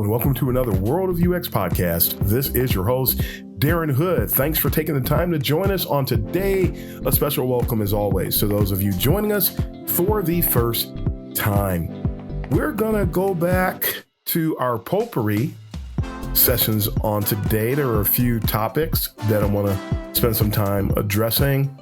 and welcome to another World of UX podcast. This is your host, Darren Hood. Thanks for taking the time to join us on today. A special welcome, as always, to those of you joining us for the first time. We're going to go back to our Potpourri sessions on today. There are a few topics that I want to spend some time addressing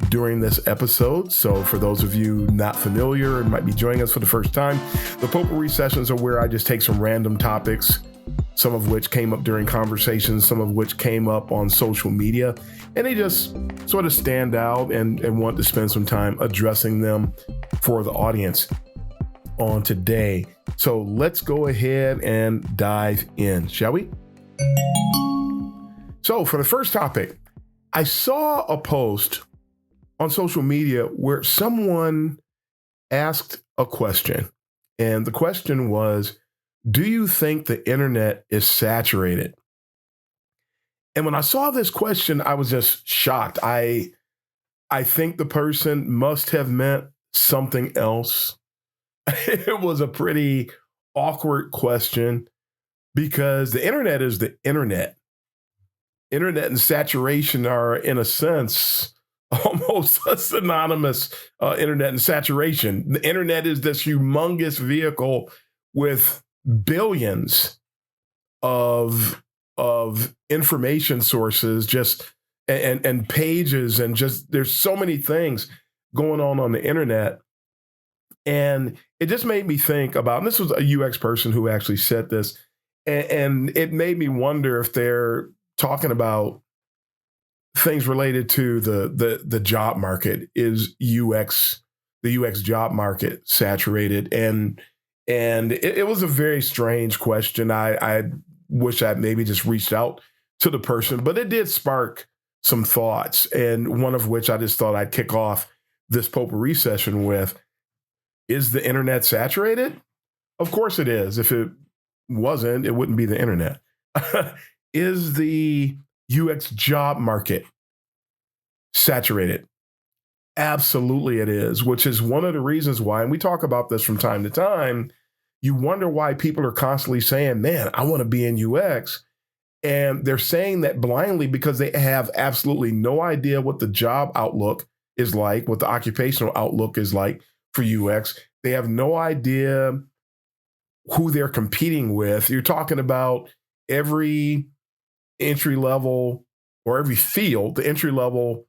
during this episode. So for those of you not familiar and might be joining us for the first time, the Potpourri sessions are where I just take some random topics, some of which came up during conversations, some of which came up on social media, and they just sort of stand out and want to spend some time addressing them for the audience on today. So let's go ahead and dive in, shall we? So for the first topic, I saw a post on social media where someone asked a question, and the question was, do you think the internet is saturated? And when I saw this question, I was just shocked. I think the person must have meant something else. It was a pretty awkward question because the internet is the internet. Internet and saturation are, in a sense, almost synonymous. Internet and saturation. The internet is this humongous vehicle with billions of information sources, just and pages, and just there's so many things going on the internet. And it just made me think about, and this was a UX person who actually said this, and it made me wonder if they're talking about things related to the job market. Is the UX job market saturated? And it was a very strange question. I wish I'd maybe just reached out to the person, but it did spark some thoughts, and one of which I just thought I'd kick off this Potpourri session with. Is the internet saturated? Of course it is. If it wasn't, it wouldn't be the internet. Is the UX job market saturated? Absolutely it is, which is one of the reasons why, and we talk about this from time to time, you wonder why people are constantly saying, man, I want to be in UX. And they're saying that blindly because they have absolutely no idea what the job outlook is like, what the occupational outlook is like for UX. They have no idea who they're competing with. You're talking about every entry level or every field, the entry level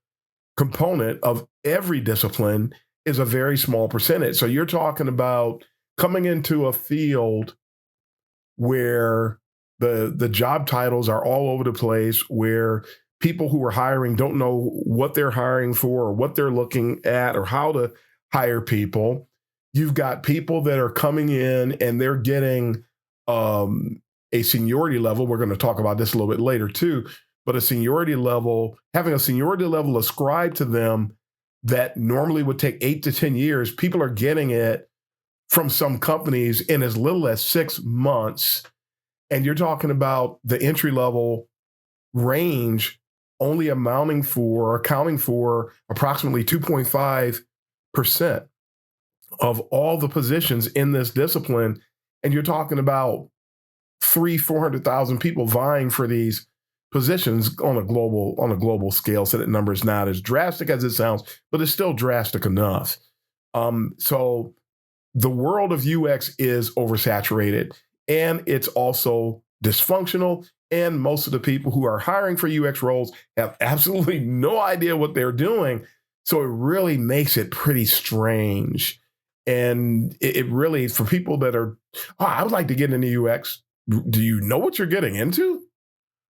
component of every discipline is a very small percentage. So you're talking about coming into a field where the job titles are all over the place, where people who are hiring don't know what they're hiring for or what they're looking at or how to hire people. You've got people that are coming in and they're getting a seniority level. We're going to talk about this a little bit later too, but having a seniority level ascribed to them that normally would take 8 to 10 years. People are getting it from some companies in as little as 6 months. And you're talking about the entry level range only accounting for approximately 2.5% of all the positions in this discipline. And you're talking about 400,000 people vying for these positions on a global scale. So that number is not as drastic as it sounds, but it's still drastic enough. So the world of UX is oversaturated, and it's also dysfunctional. And most of the people who are hiring for UX roles have absolutely no idea what they're doing. So it really makes it pretty strange. And it really, for people that are, I would like to get into UX. Do you know what you're getting into?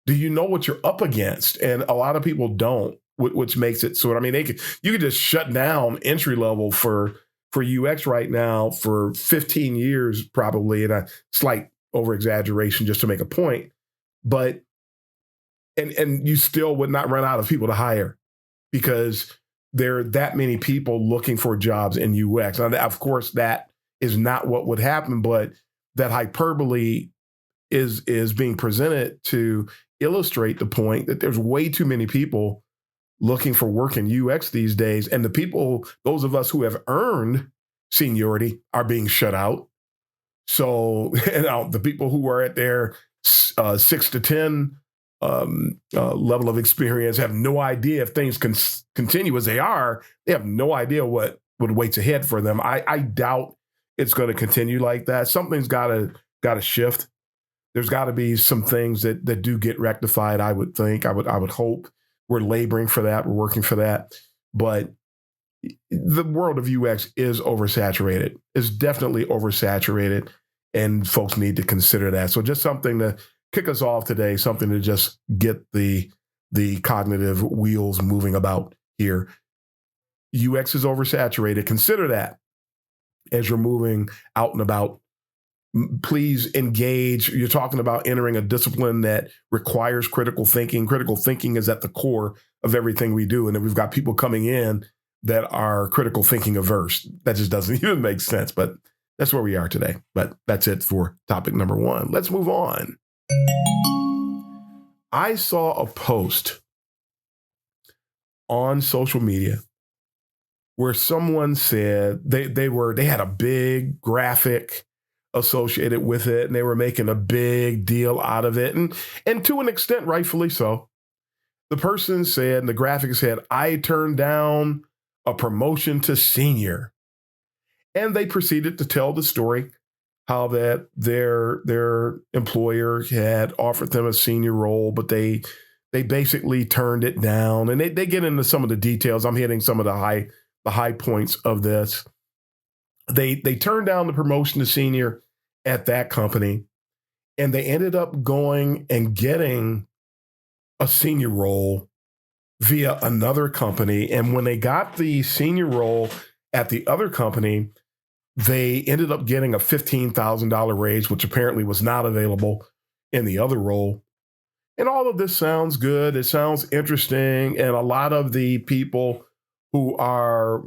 Do you know what you're up against? And a lot of people don't, which makes it sort of, you could just shut down entry level for UX right now for 15 years, probably, and a slight over exaggeration just to make a point. But, and you still would not run out of people to hire because there are that many people looking for jobs in UX. Now, of course, that is not what would happen, but that hyperbole is being presented to illustrate the point that there's way too many people looking for work in UX these days. And the people, those of us who have earned seniority, are being shut out. So the people who are at their 6 to 10 level of experience have no idea if things can continue as they are. They have no idea what waits ahead for them. I doubt it's going to continue like that. Something's got to shift. There's got to be some things that do get rectified. I would think. I would hope. We're laboring for that. We're working for that. But the world of UX is oversaturated. It's definitely oversaturated, and folks need to consider that. So just something to kick us off today, something to just get the cognitive wheels moving about here. UX is oversaturated. Consider that as you're moving out and about. Please engage. You're talking about entering a discipline that requires critical thinking. Critical thinking is at the core of everything we do. And then we've got people coming in that are critical thinking averse. That just doesn't even make sense. But that's where we are today. But that's it for topic number one. Let's move on. I saw a post on social media where someone said they had a big graphic associated with it, and they were making a big deal out of it, and to an extent, rightfully so. The person said, and the graphic said, "I turned down a promotion to senior," and they proceeded to tell the story how that their employer had offered them a senior role, but they basically turned it down, and they get into some of the details. I'm hitting some of the high points of this. They turned down the promotion to senior at that company, and they ended up going and getting a senior role via another company. And when they got the senior role at the other company, they ended up getting a $15,000 raise, which apparently was not available in the other role. And all of this sounds good. It sounds interesting. And a lot of the people who are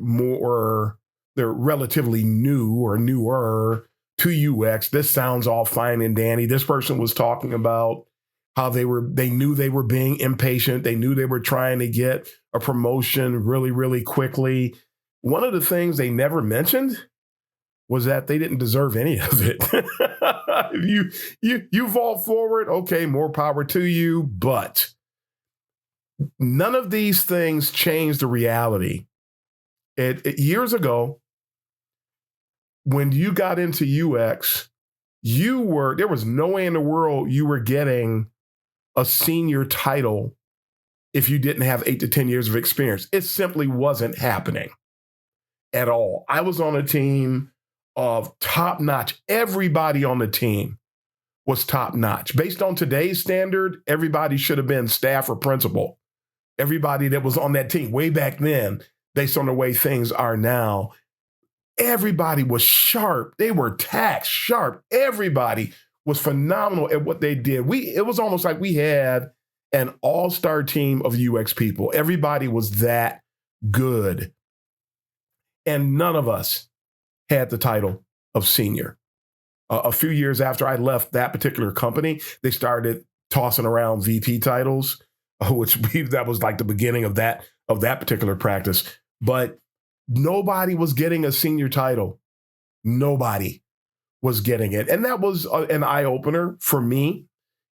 they're relatively new or newer to UX, this sounds all fine and dandy. This person was talking about how they knew they were being impatient. They knew they were trying to get a promotion really, really quickly. One of the things they never mentioned was that they didn't deserve any of it. You vault forward, okay, more power to you, but none of these things change the reality. Years ago, when you got into UX, there was no way in the world you were getting a senior title if you didn't have 8 to 10 years of experience. It simply wasn't happening at all. I was on a team of top notch. Everybody on the team was top notch. Based on today's standard, everybody should have been staff or principal. Everybody that was on that team way back then, based on the way things are now, everybody was sharp. They were tax sharp. Everybody was phenomenal at what they did. It was almost like we had an all-star team of UX people. Everybody was that good. And none of us had the title of senior. A few years after I left that particular company, they started tossing around VP titles, that was like the beginning of that particular practice. But nobody was getting a senior title. Nobody was getting it. And that was an eye-opener for me.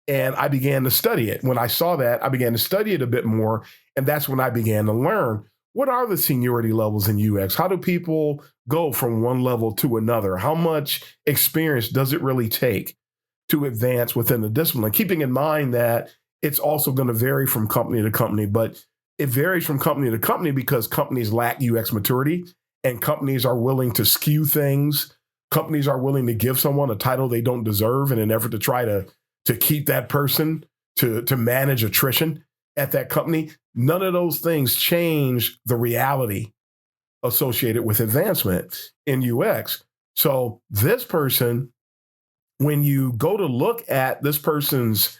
And I began to study it. When I saw that, I began to study it a bit more. And that's when I began to learn, what are the seniority levels in UX? How do people go from one level to another? How much experience does it really take to advance within the discipline? Keeping in mind that it's also going to vary from company to company, but it varies from company to company because companies lack UX maturity and companies are willing to skew things. Companies are willing to give someone a title they don't deserve in an effort to try to keep that person, to manage attrition at that company. None of those things change the reality associated with advancement in UX. So this person, when you go to look at this person's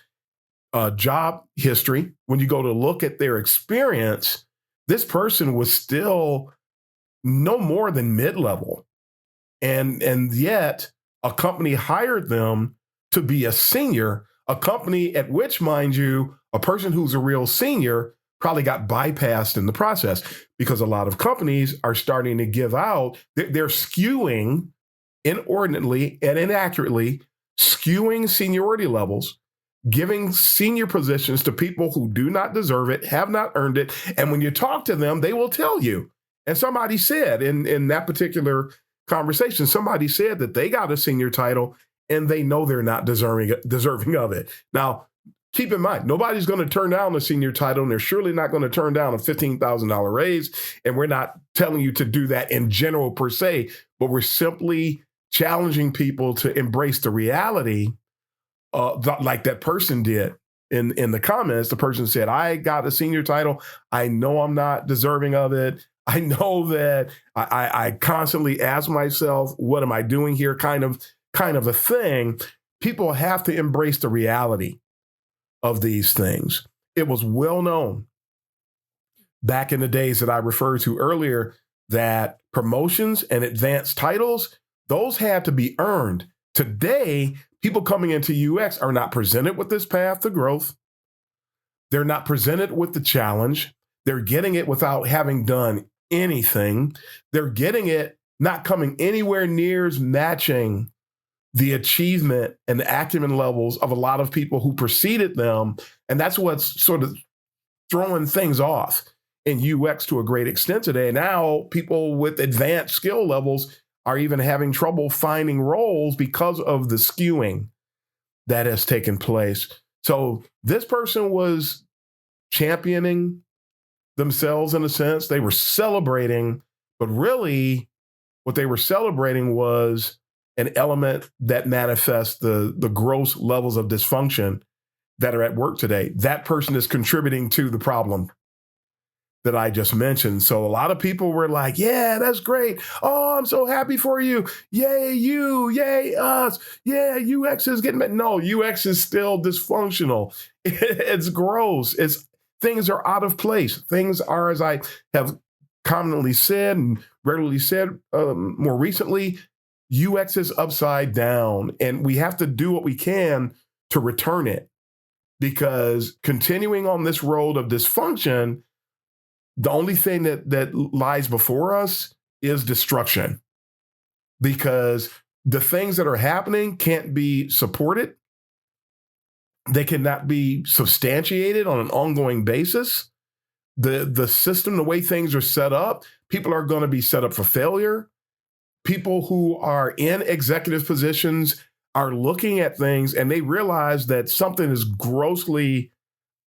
job history, when you go to look at their experience, this person was still no more than mid-level. And yet a company hired them to be a senior, a company at which, mind you, a person who's a real senior probably got bypassed in the process because a lot of companies are starting to give out, they're skewing inordinately and inaccurately skewing seniority levels, giving senior positions to people who do not deserve it, have not earned it. And when you talk to them, they will tell you. And somebody said in that particular conversation, somebody said that they got a senior title and they know they're not deserving of it. Now, keep in mind, nobody's going to turn down a senior title, and they're surely not going to turn down a $15,000 raise. And we're not telling you to do that in general per se, but we're simply challenging people to embrace the reality, like that person did in the comments. The person said, I got a senior title. I know I'm not deserving of it. I know that I constantly ask myself, what am I doing here? Kind of a thing. People have to embrace the reality of these things. It was well known back in the days that I referred to earlier that promotions and advanced titles, those had to be earned. Today, people coming into UX are not presented with this path to growth. They're not presented with the challenge. They're getting it without having done anything. They're getting it not coming anywhere near matching the achievement and the acumen levels of a lot of people who preceded them. And that's what's sort of throwing things off in UX to a great extent today. Now, people with advanced skill levels are even having trouble finding roles because of the skewing that has taken place. So this person was championing themselves in a sense. They were celebrating, but really what they were celebrating was an element that manifests the gross levels of dysfunction that are at work today. That person is contributing to the problem that I just mentioned. So a lot of people were like, yeah, that's great. Oh, I'm so happy for you. Yay, you, yay, us. Yeah, UX is getting, no, UX is still dysfunctional. It's gross. Things are out of place. Things are, as I have commonly said and regularly said more recently, UX is upside down, and we have to do what we can to return it, because continuing on this road of dysfunction, the only thing that lies before us is destruction, because the things that are happening can't be supported. They cannot be substantiated on an ongoing basis. The system, the way things are set up, people are going to be set up for failure. People who are in executive positions are looking at things and they realize that something is grossly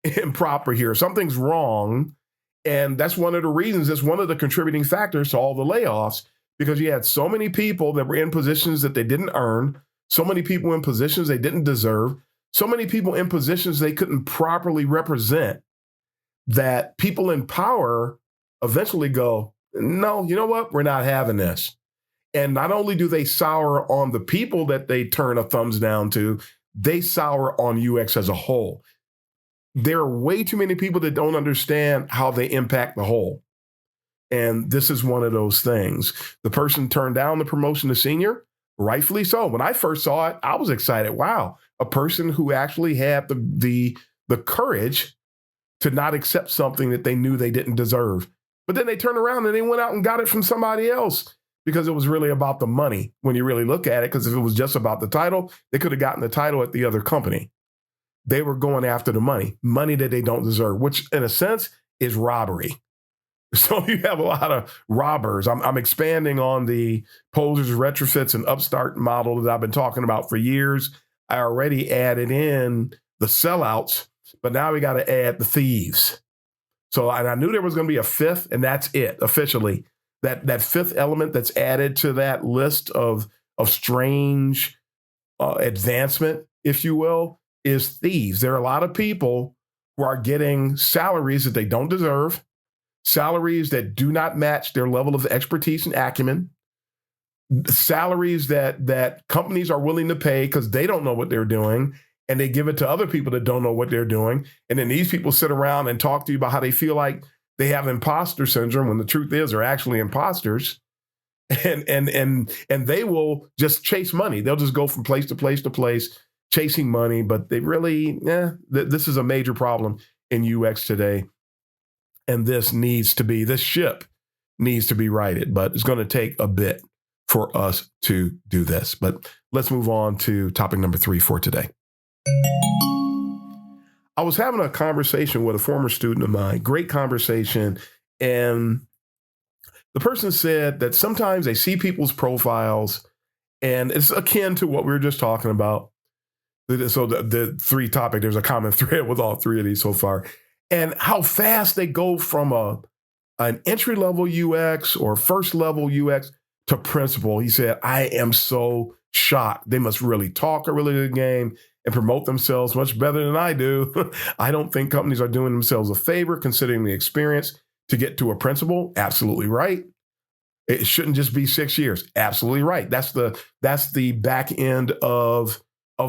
improper here. Something's wrong. And that's one of the reasons, it's one of the contributing factors to all the layoffs, because you had so many people that were in positions that they didn't earn, so many people in positions they didn't deserve, so many people in positions they couldn't properly represent, that people in power eventually go, no, you know what? We're not having this. And not only do they sour on the people that they turn a thumbs down to, they sour on UX as a whole. There are way too many people that don't understand how they impact the whole. And this is one of those things. The person turned down the promotion to senior, rightfully so. When I first saw it, I was excited. Wow, a person who actually had the courage to not accept something that they knew they didn't deserve. But then they turned around and they went out and got it from somebody else, because it was really about the money when you really look at it. Because if it was just about the title, they could have gotten the title at the other company. They were going after the money that they don't deserve, which in a sense is robbery. So you have a lot of robbers. I'm expanding on the posers, retrofits, and upstart model that I've been talking about for years. I already added in the sellouts, but now we got to add the thieves. So I knew there was going to be a fifth, and that's it officially. That fifth element that's added to that list of strange advancement, if you will, is thieves. There are a lot of people who are getting salaries that they don't deserve, salaries that do not match their level of expertise and acumen, salaries that companies are willing to pay because they don't know what they're doing, and they give it to other people that don't know what they're doing. And then these people sit around and talk to you about how they feel like they have imposter syndrome, when the truth is they're actually imposters. And they will just chase money. They'll just go from place to place to place chasing money, but they really, this is a major problem in UX today. And this ship needs to be righted, but it's going to take a bit for us to do this. But let's move on to topic number 3 for today. I was having a conversation with a former student of mine, great conversation, and the person said that sometimes they see people's profiles, and it's akin to what we were just talking about. So the 3 topic, there's a common thread with all 3 of these so far, and how fast they go from an entry-level UX or first-level UX to principal. He said, I am so shocked. They must really talk a really good game and promote themselves much better than I do. I don't think companies are doing themselves a favor considering the experience to get to a principal. Absolutely right. It shouldn't just be 6 years. Absolutely right. That's the back end of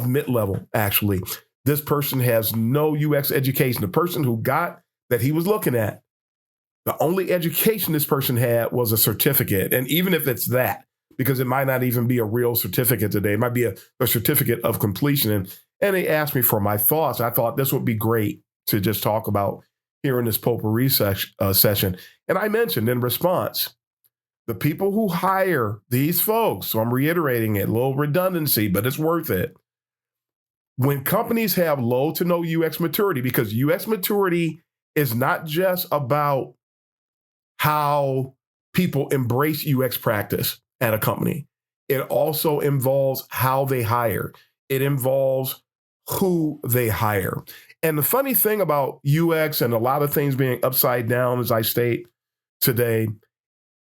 mid-level, actually. This person has no UX education. The person who got that he was looking at, the only education this person had was a certificate. And even if it's that, because it might not even be a real certificate today, it might be a certificate of completion. And they asked me for my thoughts. I thought this would be great to just talk about here in this Potpourri session. And I mentioned in response, the people who hire these folks, so I'm reiterating it, a little redundancy, but it's worth it. When companies have low to no UX maturity, because UX maturity is not just about how people embrace UX practice at a company. It also involves how they hire. It involves who they hire. And the funny thing about UX and a lot of things being upside down, as I state today,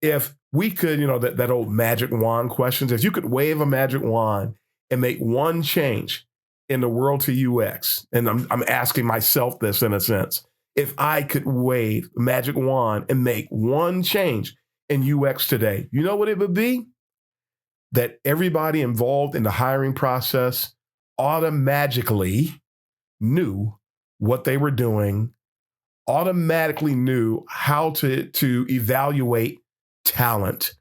if we could, that old magic wand questions, if you could wave a magic wand and make one change in the world to UX, and I'm asking myself this in a sense, if I could wave a magic wand and make one change in UX today, you know what it would be? That everybody involved in the hiring process automatically knew what they were doing, automatically knew how to evaluate talent.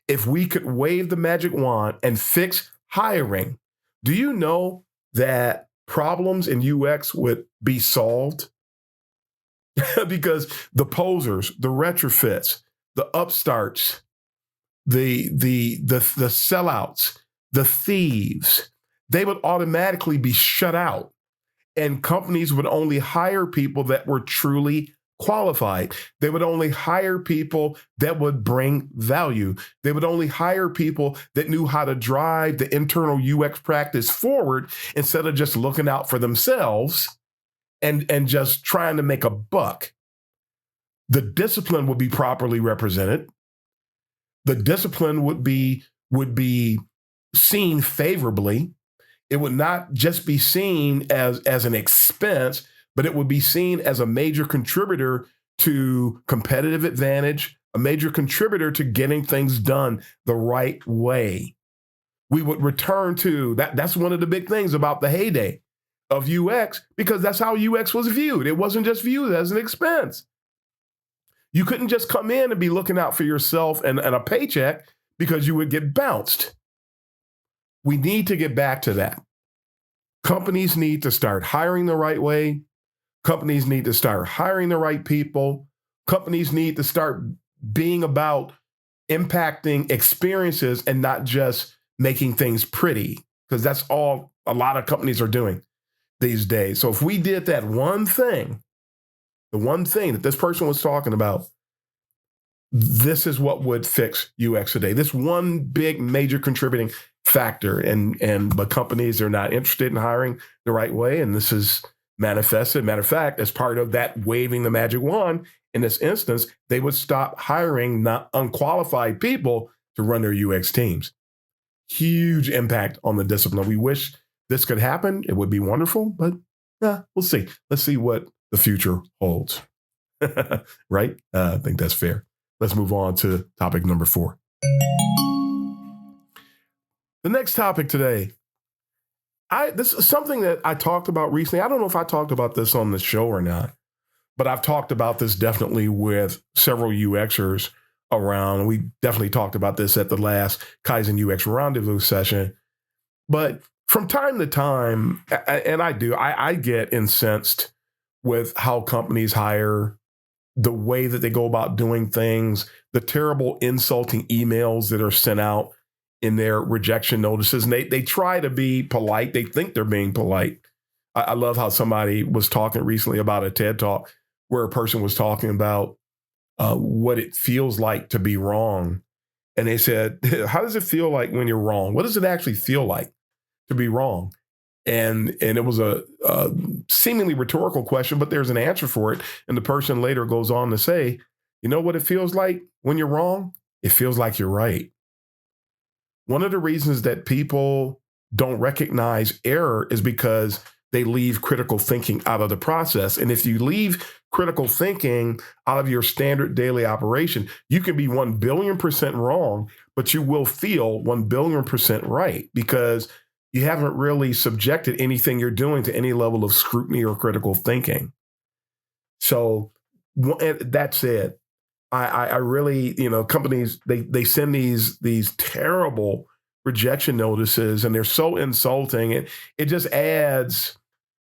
If we could wave the magic wand and fix hiring, do you know that problems in UX would be solved? Because the posers, the retrofits, the upstarts, the sellouts, the thieves, they would automatically be shut out. And companies would only hire people that were truly qualified. They would only hire people that would bring value. They would only hire people that knew how to drive the internal UX practice forward instead of just looking out for themselves and just trying to make a buck. The discipline would be properly represented. The discipline would be seen favorably. It would not just be seen as an expense, but it would be seen as a major contributor to competitive advantage, a major contributor to getting things done the right way. We would return to that. That's one of the big things about the heyday of UX, because that's how UX was viewed. It wasn't just viewed as an expense. You couldn't just come in and be looking out for yourself and a paycheck, because you would get bounced. We need to get back to that. Companies need to start hiring the right way. Companies need to start hiring the right people. Companies need to start being about impacting experiences and not just making things pretty, because that's all a lot of companies are doing these days. So if we did that one thing, the one thing that this person was talking about, this is what would fix UX today. This one big major contributing factor, but companies are not interested in hiring the right way, and this is manifested. Matter of fact, as part of that waving the magic wand, in this instance, they would stop hiring not unqualified people to run their UX teams. Huge impact on the discipline. We wish this could happen. It would be wonderful, but we'll see. Let's see what the future holds. Right? I think that's fair. Let's move on to topic number 4. The next topic today, this is something that I talked about recently. I don't know if I talked about this on the show or not, but I've talked about this definitely with several UXers around. We definitely talked about this at the last Kaizen UX Rendezvous session. But from time to time, and I get incensed with how companies hire, the way that they go about doing things, the terrible insulting emails that are sent out in their rejection notices. And they try to be polite. They think they're being polite. I love how somebody was talking recently about a TED Talk where a person was talking about what it feels like to be wrong. And they said, how does it feel like when you're wrong? What does it actually feel like to be wrong? And it was a seemingly rhetorical question, but there's an answer for it. And the person later goes on to say, you know what it feels like when you're wrong? It feels like you're right. One of the reasons that people don't recognize error is because they leave critical thinking out of the process. And if you leave critical thinking out of your standard daily operation, you can be 1 billion% wrong, but you will feel 1 billion% right because you haven't really subjected anything you're doing to any level of scrutiny or critical thinking. So that said, I really, companies, they send these terrible rejection notices and they're so insulting. It just adds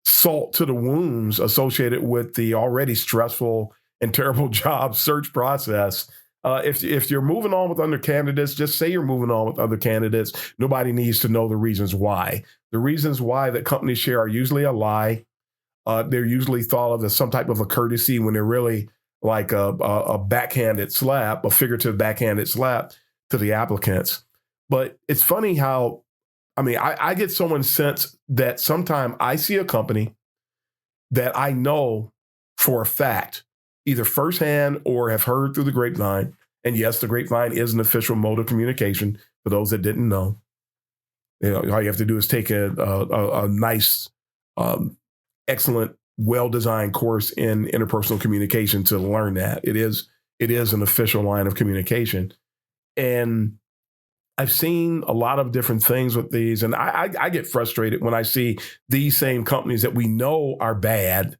salt to the wounds associated with the already stressful and terrible job search process. If you're moving on with other candidates, just say you're moving on with other candidates. Nobody needs to know the reasons why. The reasons why that companies share are usually a lie. They're usually thought of as some type of a courtesy when they're really like a backhanded slap, a figurative backhanded slap to the applicants. But it's funny how, I get someone's sense that sometime I see a company that I know for a fact, either firsthand or have heard through the grapevine. And yes, the grapevine is an official mode of communication for those that didn't know. All you have to do is take a nice, excellent, well-designed course in interpersonal communication to learn that. It is an official line of communication. And I've seen a lot of different things with these, and I get frustrated when I see these same companies that we know are bad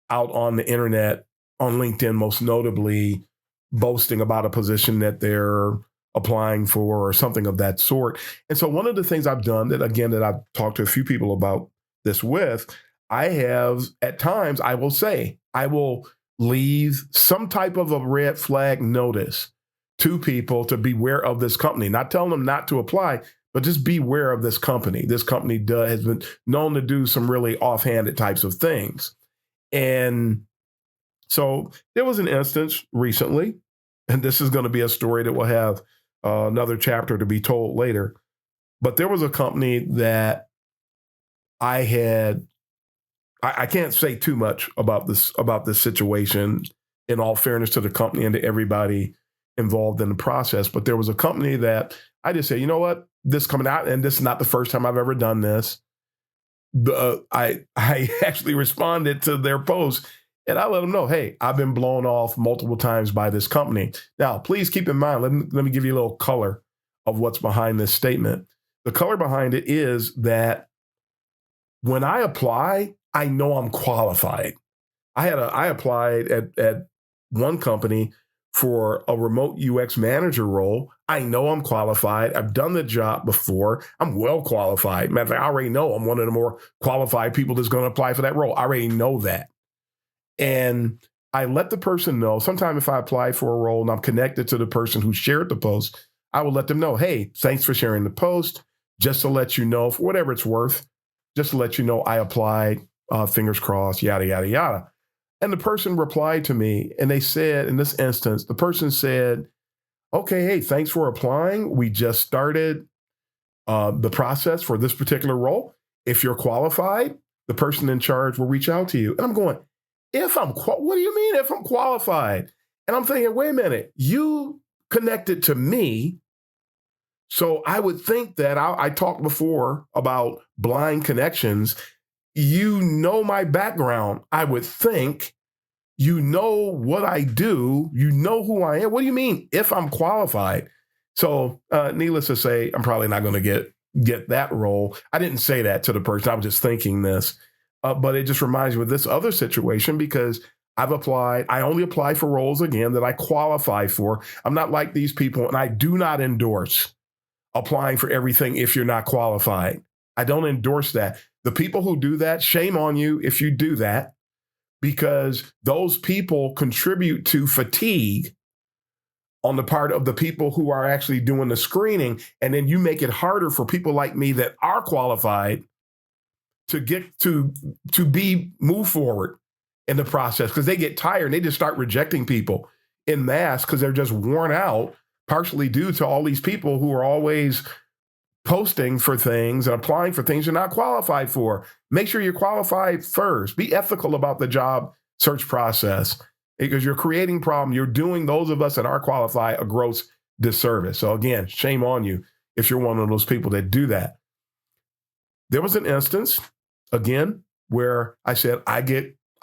out on the internet, on LinkedIn most notably, boasting about a position that they're applying for or something of that sort. And so one of the things I've done that I've talked to a few people about this with, I have at times, I will leave some type of a red flag notice to people to beware of this company, not telling them not to apply, but just beware of this company. This company has been known to do some really offhanded types of things. And so there was an instance recently, and this is going to be a story that will have another chapter to be told later. But there was a company that I can't say too much about this situation, in all fairness to the company and to everybody involved in the process. But there was a company that I just said, you know what, this coming out, and this is not the first time I've ever done this. I actually responded to their post and I let them know, hey, I've been blown off multiple times by this company. Now, please keep in mind, let me give you a little color of what's behind this statement. The color behind it is that when I apply, I know I'm qualified. I applied at one company for a remote UX manager role. I know I'm qualified. I've done the job before. I'm well qualified. Matter of fact, I already know I'm one of the more qualified people that's going to apply for that role. I already know that. And I let the person know, sometime if I apply for a role and I'm connected to the person who shared the post, I will let them know, hey, thanks for sharing the post. Just to let you know, for whatever it's worth, just to let you know I applied, fingers crossed, yada, yada, yada. And the person replied to me and they said, in this instance, the person said, okay, hey, thanks for applying. We just started the process for this particular role. If you're qualified, the person in charge will reach out to you. And I'm going, what do you mean if I'm qualified? And I'm thinking, wait a minute, you connected to me. So I would think that I talked before about blind connections. You know my background, I would think. You know what I do. You know who I am. What do you mean if I'm qualified? So needless to say, I'm probably not going to get that role. I didn't say that to the person. I was just thinking this. But it just reminds me of this other situation because I've applied. I only apply for roles, again, that I qualify for. I'm not like these people, and I do not endorse applying for everything if you're not qualified. I don't endorse that. The people who do that, shame on you if you do that, because those people contribute to fatigue on the part of the people who are actually doing the screening. And then you make it harder for people like me that are qualified to get to be move forward in the process, because they get tired and they just start rejecting people in mass because they're just worn out, partially due to all these people who are always posting for things and applying for things you're not qualified for. Make sure you're qualified first. Be ethical about the job search process, because you're creating problem. You're doing those of us that are qualified a gross disservice. So again, shame on you if you're one of those people that do that. There was an instance, again, where I said,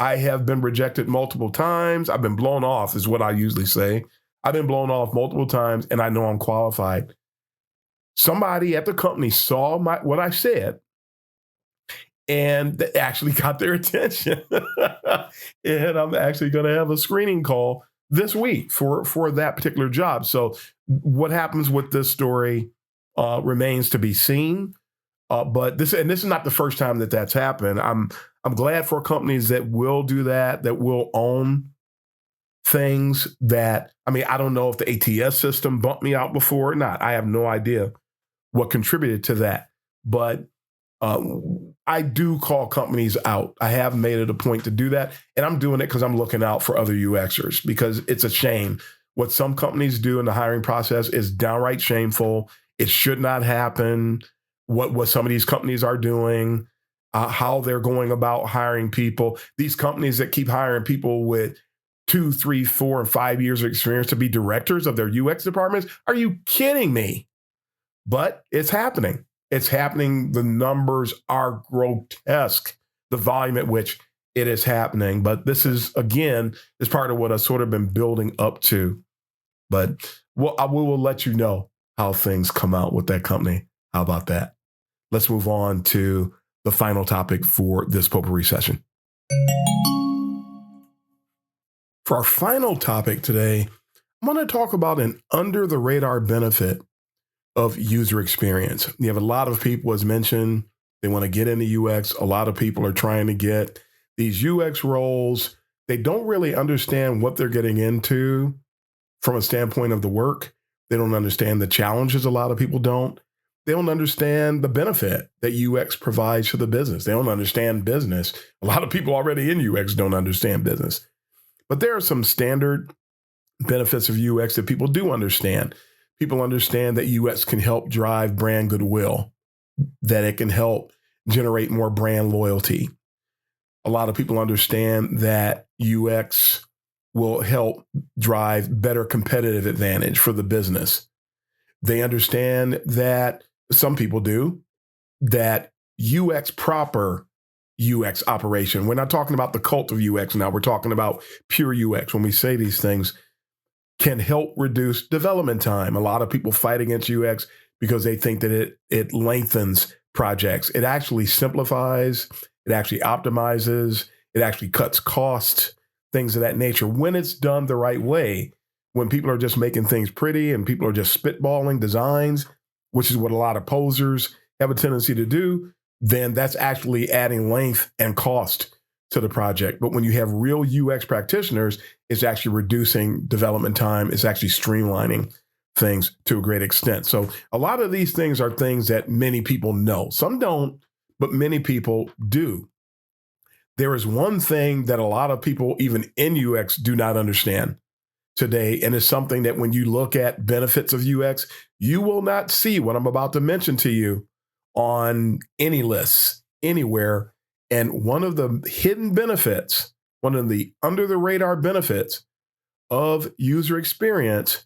I have been rejected multiple times. I've been blown off is what I usually say. I've been blown off multiple times and I know I'm qualified. Somebody at the company saw what I said, and they actually got their attention. And I'm actually going to have a screening call this week for that particular job. So what happens with this story remains to be seen. But this is not the first time that that's happened. I'm glad for companies that will do that will own things that, I don't know if the ATS system bumped me out before or not. I have no idea what contributed to that. But I do call companies out. I have made it a point to do that. And I'm doing it because I'm looking out for other UXers, because it's a shame. What some companies do in the hiring process is downright shameful. It should not happen. What some of these companies are doing, how they're going about hiring people. These companies that keep hiring people with 2, 3, 4, and 5 years of experience to be directors of their UX departments. Are you kidding me? But it's happening. It's happening. The numbers are grotesque, the volume at which it is happening. But this is part of what I've sort of been building up to. But I will let you know how things come out with that company. How about that? Let's move on to the final topic for this Potpourri session. For our final topic today, I'm going to talk about an under-the-radar benefit of user experience. You have a lot of people, as mentioned, they want to get into UX. A lot of people are trying to get these UX roles. They don't really understand what they're getting into from a standpoint of the work. They don't understand the challenges. A lot of people don't. They don't understand the benefit that UX provides to the business. They don't understand business. A lot of people already in UX don't understand business. But there are some standard benefits of UX that people do understand. People understand that UX can help drive brand goodwill, that it can help generate more brand loyalty. A lot of people understand that UX will help drive better competitive advantage for the business. They understand that, some people do, that UX proper UX operation. We're not talking about the cult of UX now. We're talking about pure UX. When we say these things, can help reduce development time. A lot of people fight against UX because they think that it lengthens projects. It actually simplifies, it actually optimizes, it actually cuts costs, things of that nature. When it's done the right way, when people are just making things pretty and people are just spitballing designs, which is what a lot of posers have a tendency to do, then that's actually adding length and cost to the project. But when you have real UX practitioners, it's actually reducing development time. It's actually streamlining things to a great extent. So a lot of these things are things that many people know. Some don't, but many people do. There is one thing that a lot of people, even in UX, do not understand today. And it's something that when you look at benefits of UX, you will not see what I'm about to mention to you on any lists, anywhere. And one of the hidden benefits, one of the under the radar benefits of user experience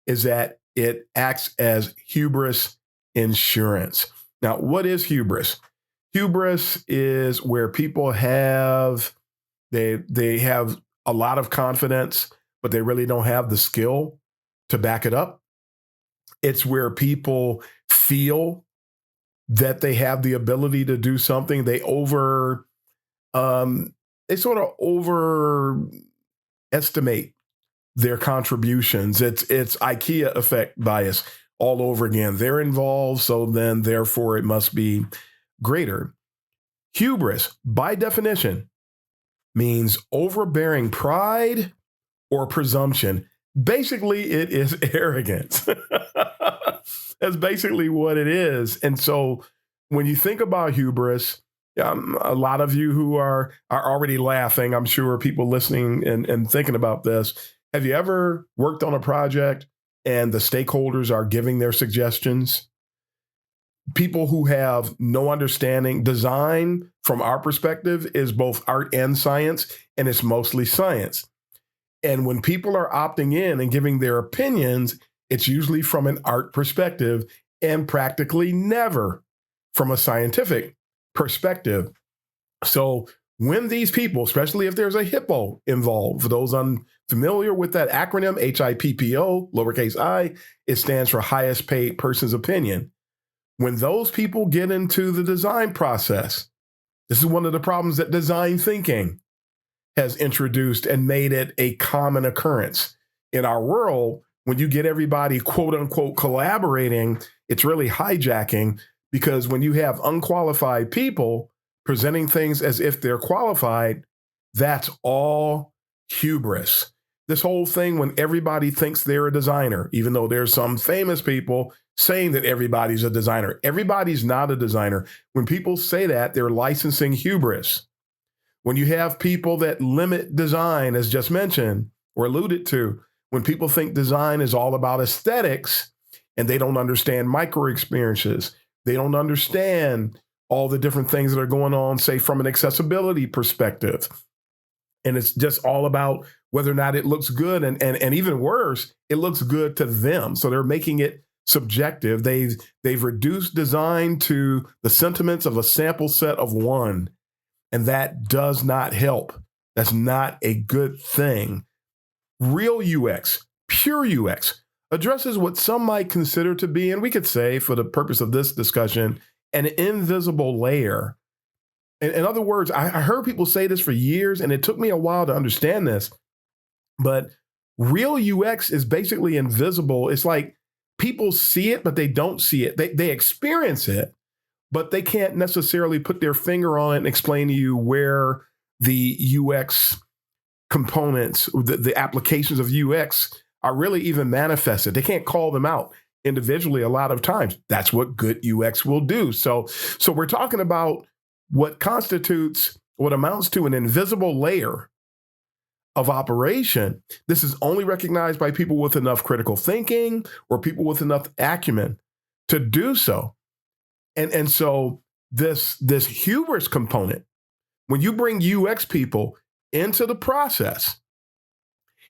is that it acts as hubris insurance. Now, what is hubris? Hubris is where people have, they have a lot of confidence, but they really don't have the skill to back it up. It's where people feel that they have the ability to do something. They sort of overestimate their contributions. It's IKEA effect bias all over again. They're involved, so then therefore it must be greater. Hubris, by definition, means overbearing pride or presumption Basically, it is arrogance. That's basically what it is. And so when you think about hubris, a lot of you who are already laughing, I'm sure people listening and thinking about this. Have you ever worked on a project and the stakeholders are giving their suggestions? People who have no understanding. Design, from our perspective, is both art and science, and it's mostly science. And when people are opting in and giving their opinions, it's usually from an art perspective and practically never from a scientific perspective. So when these people, especially if there's a HIPPO involved, for those unfamiliar with that acronym, HIPPO, lowercase I, it stands for highest paid person's opinion. When those people get into the design process, this is one of the problems that design thinking has introduced and made it a common occurrence in our world. When you get everybody, quote unquote, collaborating, it's really hijacking, because when you have unqualified people presenting things as if they're qualified, that's all hubris. This whole thing, when everybody thinks they're a designer, even though there's some famous people saying that everybody's a designer. Everybody's not a designer. When people say that, they're licensing hubris. When you have people that limit design, as just mentioned or alluded to, when people think design is all about aesthetics and they don't understand micro experiences, they don't understand all the different things that are going on, say, from an accessibility perspective. And it's just all about whether or not it looks good. And even worse, it looks good to them. So they're making it subjective. They've reduced design to the sentiments of a sample set of one. And that does not help. That's not a good thing. Real UX, pure UX, addresses what some might consider to be, and we could say for the purpose of this discussion, an invisible layer. In other words, I heard people say this for years, and it took me a while to understand this, but real UX is basically invisible. It's like people see it, but they don't see it. They experience it, but they can't necessarily put their finger on it and explain to you where the UX components, the applications of UX are really even manifested. They can't call them out individually a lot of times. That's what good UX will do. So we're talking about what amounts to an invisible layer of operation. This is only recognized by people with enough critical thinking or people with enough acumen to do so. And so this hubris component, when you bring UX people into the process,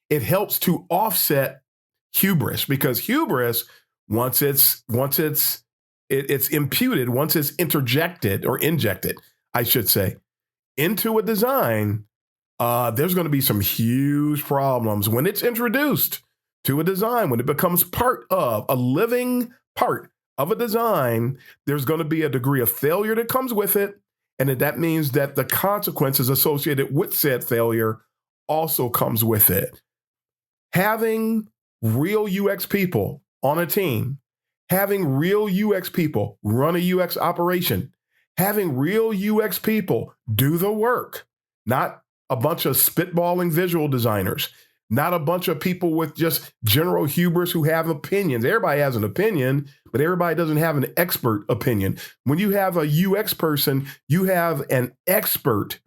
it helps to offset hubris, because hubris, once it's imputed, once it's injected, I should say, into a design, there's going to be some huge problems when it's introduced to a design. When it becomes part of a living part of a design, there's going to be a degree of failure that comes with it. And that means that the consequences associated with said failure also comes with it. Having real UX people on a team, having real UX people run a UX operation, having real UX people do the work, not a bunch of spitballing visual designers, not a bunch of people with just general hubris who have opinions. Everybody has an opinion, but everybody doesn't have an expert opinion. When you have a UX person, you have an expert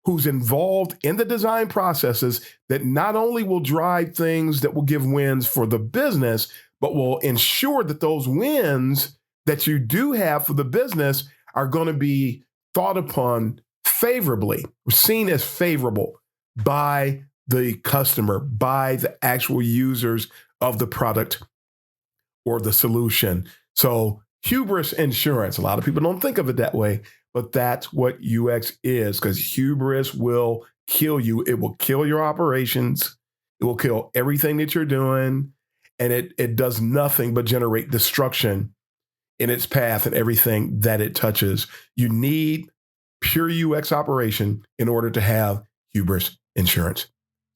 who's involved in the design processes that not only will drive things that will give wins for the business, but will ensure that those wins that you do have for the business are going to be thought upon favorably, seen as favorable by the customer, by the actual users of the product or the solution. So hubris insurance, a lot of people don't think of it that way, but that's what UX is, because hubris will kill you. It will kill your operations. It will kill everything that you're doing. And it does nothing but generate destruction in its path and everything that it touches. You need pure UX operation in order to have hubris insurance.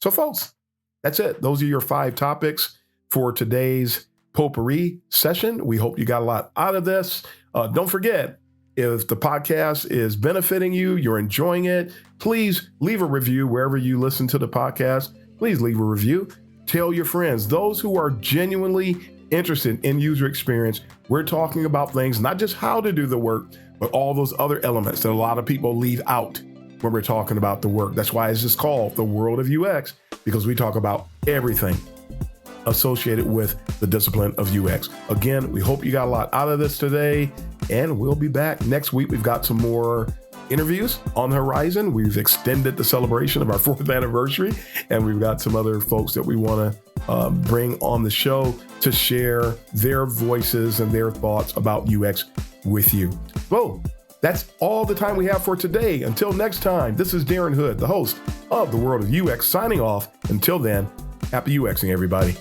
So folks, that's it. Those are your 5 topics for today's Potpourri session. We hope you got a lot out of this. Don't forget, if the podcast is benefiting you, you're enjoying it, please leave a review wherever you listen to the podcast. Please leave a review. Tell your friends, those who are genuinely interested in user experience. We're talking about things, not just how to do the work, but all those other elements that a lot of people leave out when we're talking about the work. That's why it's just called the world of UX, because we talk about everything associated with the discipline of UX. Again, we hope you got a lot out of this today, and we'll be back next week. We've got some more interviews on the horizon. We've extended the celebration of our 4th anniversary, and we've got some other folks that we want to bring on the show to share their voices and their thoughts about UX with you. So that's all the time we have for today. Until next time, this is Darren Hood, the host of The World of UX, signing off. Until then, happy UXing, everybody.